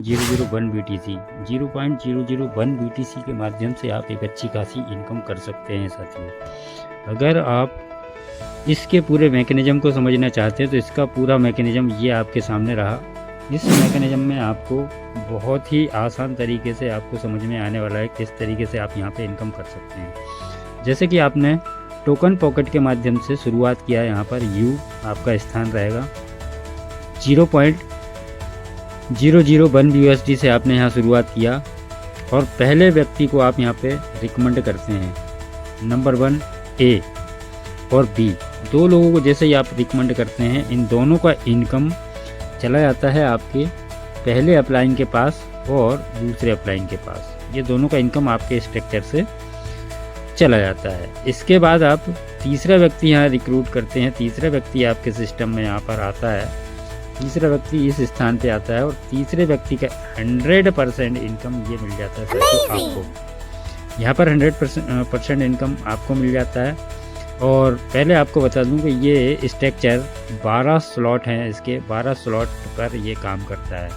001 BTC 0.001 BTC के माध्यम से आप एक अच्छी खासी इनकम कर सकते हैं साथियों। अगर आप इसके पूरे मैकेनिज़्म को समझना चाहते हैं तो इसका पूरा मैकेनिज़्म ये आपके सामने रहा। इस मैकेनिज़्म में आपको बहुत ही आसान तरीके से आपको समझ में आने वाला है किस तरीके से आप यहाँ पे इनकम कर सकते हैं। जैसे कि आपने टोकन पॉकेट के माध्यम से शुरुआत किया, यहाँ पर यू आपका स्थान रहेगा। 0.001 USD से आपने यहाँ शुरुआत किया और पहले व्यक्ति को आप यहाँ पे रिकमेंड करते हैं। नंबर 1 ए और बी, दो लोगों को जैसे ही आप रिकमेंड करते हैं, इन दोनों का इनकम चला जाता है आपके पहले अपलाइन के पास और दूसरे अपलाइन के पास। ये दोनों का इनकम आपके स्ट्रक्चर से चला जाता है। इसके बाद आप तीसरा व्यक्ति यहाँ रिक्रूट करते हैं। तीसरा व्यक्ति आपके सिस्टम में यहाँ पर आता है। तीसरा व्यक्ति इस स्थान पे आता है और तीसरे व्यक्ति का 100% इनकम ये मिल जाता है आपको। यहाँ पर 100% इनकम आपको मिल जाता है। और पहले आपको बता दूं कि ये स्ट्रक्चर 12 स्लॉट हैं, इसके 12 स्लॉट पर ये काम करता है।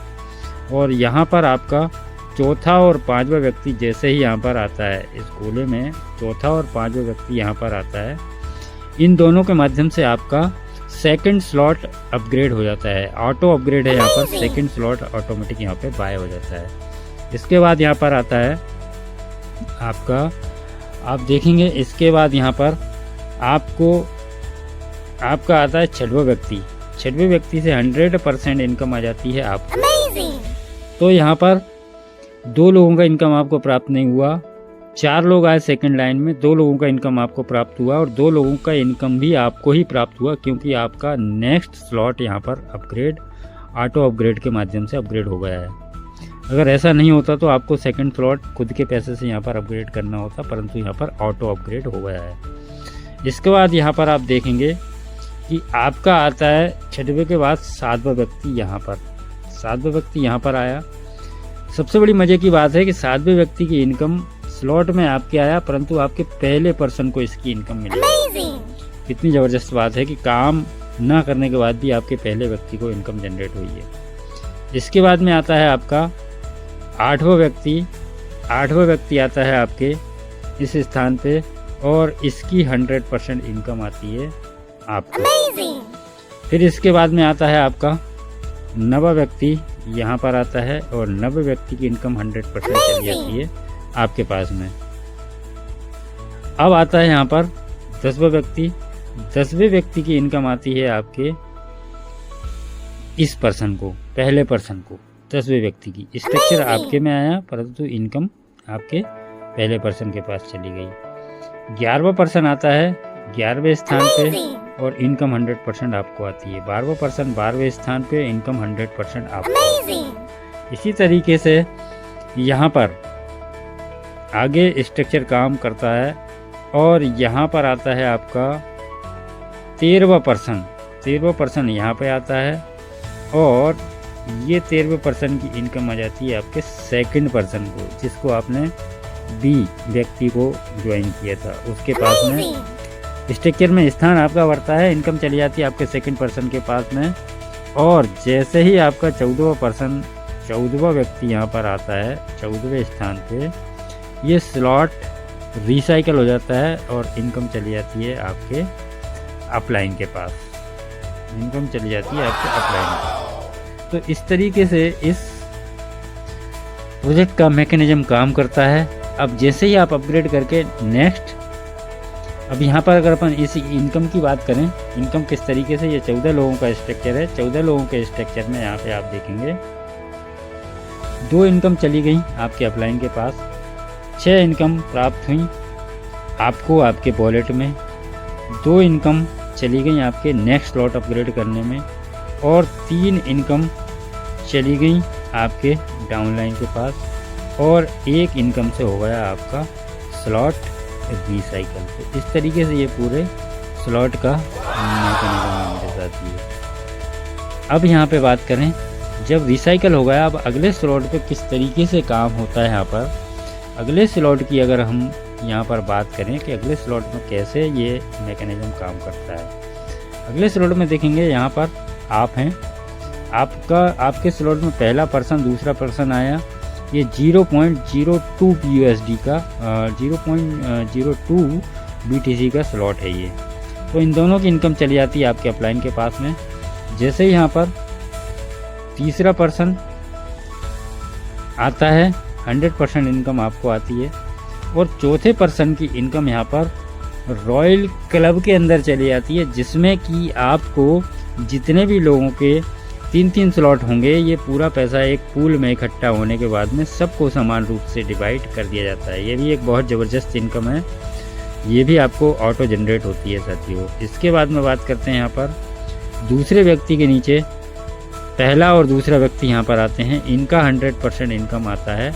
और यहाँ पर आपका चौथा और पांचवा व्यक्ति जैसे ही यहाँ पर आता है, इस गोले में चौथा और पांचवा व्यक्ति यहाँ पर आता है, इन दोनों के माध्यम से आपका सेकंड स्लॉट अपग्रेड हो जाता है। ऑटो अपग्रेड है यहाँ पर, सेकंड स्लॉट ऑटोमेटिक यहाँ पे बाय हो जाता है। इसके बाद यहाँ पर आता है आपका, आप देखेंगे इसके बाद यहाँ पर आपका आता है छठवा व्यक्ति। छठवें व्यक्ति से 100% इनकम आ जाती है आपको। तो यहाँ पर दो लोगों का इनकम आपको प्राप्त नहीं हुआ, 4 लोग आए सेकंड लाइन में, 2 लोगों का इनकम आपको प्राप्त हुआ और 2 लोगों का इनकम भी आपको ही प्राप्त हुआ, क्योंकि आपका नेक्स्ट स्लॉट यहाँ पर अपग्रेड ऑटो अपग्रेड के माध्यम से अपग्रेड हो गया है। अगर ऐसा नहीं होता तो आपको सेकंड स्लॉट खुद के पैसे से यहाँ पर अपग्रेड करना होता, परंतु यहाँ पर ऑटो अपग्रेड हो गया है। इसके बाद यहाँ पर आप देखेंगे कि आपका आता है छठवें के बाद 7वां व्यक्ति। यहाँ पर 7वां व्यक्ति यहाँ पर आया। सबसे बड़ी मज़े की बात है कि 7वें व्यक्ति की इनकम स्लॉट में आपके आया, परंतु आपके पहले पर्सन को इसकी इनकम मिली। कितनी ज़बरदस्त बात है कि काम ना करने के बाद भी आपके पहले व्यक्ति को इनकम जनरेट हुई है। इसके बाद में आता है आपका 8वां व्यक्ति। 8वां व्यक्ति आता है आपके इस स्थान पे और इसकी 100% इनकम आती है आपको। फिर इसके बाद में आता है आपका 9वां व्यक्ति यहाँ पर आता है और 9वें व्यक्ति की इनकम 100% चली जाती है आपके पास में। अब आता है यहाँ पर 10वां व्यक्ति। 10वें व्यक्ति की इनकम आती है आपके इस पर्सन को, पहले पर्सन को। 10वें व्यक्ति की स्ट्रक्चर आपके में आया, परंतु इनकम आपके पहले पर्सन के पास चली गई। 11वां पर्सन आता है 11वें स्थान पे और इनकम 100% आपको आती है। 12वां पर्सन 12वें स्थान पे, इनकम 100% आपको। इसी तरीके से यहाँ पर आगे स्ट्रक्चर काम करता है और यहाँ पर आता है आपका 13वां पर्सन। 13वां पर्सन यहाँ पे आता है और ये 13वें पर्सन की इनकम आ जाती है आपके सेकंड पर्सन को, जिसको आपने बी व्यक्ति को ज्वाइन किया था, उसके पास में स्ट्रक्चर में स्थान आपका बढ़ता है। इनकम चली जाती है आपके सेकंड पर्सन के पास में। और जैसे ही आपका 14वां पर्सन, 14वां व्यक्ति यहाँ पर आता है 14वें स्थान पे, ये स्लॉट रिसाइकल हो जाता है और इनकम चली जाती है आपके अपलाइन के पास। इनकम चली जाती है आपके अपलाइन के। तो इस तरीके से इस प्रोजेक्ट का मैकेनिज्म काम करता है। अब जैसे ही आप अपग्रेड करके नेक्स्ट, अब यहाँ पर अगर अपन इस इनकम की बात करें, इनकम किस तरीके से, ये 14 लोगों का स्ट्रक्चर है। 14 लोगों के स्ट्रक्चर में यहाँ पे आप देखेंगे 2 इनकम चली गई आपके अपलाइन के पास, 6 इनकम प्राप्त हुई आपको आपके वॉलेट में, 2 इनकम चली गई आपके नेक्स्ट स्लॉट अपग्रेड करने में और 3 इनकम चली गई आपके डाउनलाइन के पास और 1 इनकम से हो गया आपका स्लॉट रिसाइकल। तो इस तरीके से ये पूरे स्लॉट का मैकेनिज्म मेरे साथ है। अब यहाँ पे बात करें, जब रिसाइकल हो गया, अब अगले स्लॉट पे किस तरीके से काम होता है। यहाँ पर अगले स्लॉट की अगर हम यहाँ पर बात करें कि अगले स्लॉट में कैसे ये मैकेनिज्म काम करता है। अगले स्लॉट में देखेंगे यहाँ पर आप हैं, आपके स्लॉट में पहला पर्सन दूसरा पर्सन आया, ये 0.02 USD का 0.02 BTC का स्लॉट है ये। तो इन दोनों की इनकम चली जाती है आपके अपलाइन के पास में। जैसे ही यहाँ पर तीसरा पर्सन आता है 100% इनकम आपको आती है। और चौथे पर्सन की इनकम यहाँ पर रॉयल क्लब के अंदर चली जाती है, जिसमें कि आपको जितने भी लोगों के 3-3 स्लॉट होंगे, ये पूरा पैसा एक पूल में इकट्ठा होने के बाद में सबको समान रूप से डिवाइड कर दिया जाता है। ये भी एक बहुत ज़बरदस्त इनकम है, ये भी आपको ऑटो जनरेट होती है साथियों। इसके बाद में बात करते हैं यहाँ पर दूसरे व्यक्ति के नीचे पहला और दूसरा व्यक्ति यहाँ पर आते हैं, इनका 100% इनकम आता है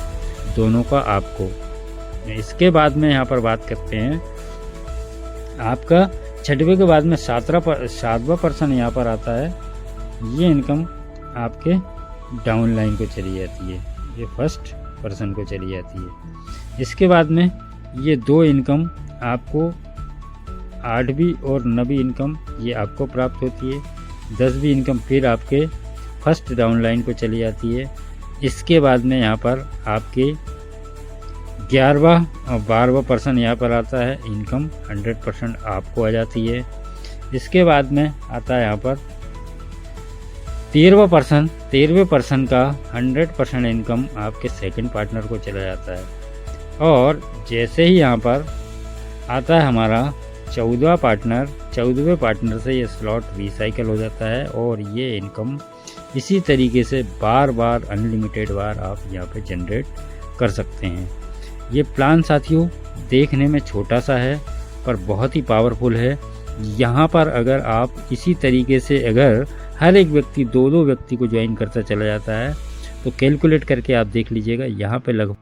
दोनों का आपको। इसके बाद में यहाँ पर बात करते हैं आपका छठवें के बाद में सातवां पर्सन यहाँ पर आता है, ये इनकम आपके डाउन लाइन को चली जाती है, ये फर्स्ट पर्सन को चली जाती है। इसके बाद में ये 2 इनकम आपको 8वीं और 9वीं इनकम ये आपको प्राप्त होती है। 10वीं इनकम फिर आपके फर्स्ट डाउन लाइन को चली जाती है। इसके बाद में यहाँ पर आपके 11वां और 12वां पर्सन यहाँ पर आता है, इनकम 100% आपको आ जाती है। इसके बाद में आता है यहाँ पर 13वें पर्सन का 100% इनकम आपके सेकंड पार्टनर को चला जाता है। और जैसे ही यहाँ पर आता है हमारा 14वें पार्टनर से ये स्लॉट रिसाइकल हो जाता है और ये इनकम इसी तरीके से बार अनलिमिटेड बार आप यहाँ पे जनरेट कर सकते हैं। ये प्लान साथियों देखने में छोटा सा है पर बहुत ही पावरफुल है। यहाँ पर अगर आप इसी तरीके से अगर हर एक व्यक्ति 2-2 व्यक्ति को ज्वाइन करता चला जाता है तो कैलकुलेट करके आप देख लीजिएगा, यहाँ पे लगभग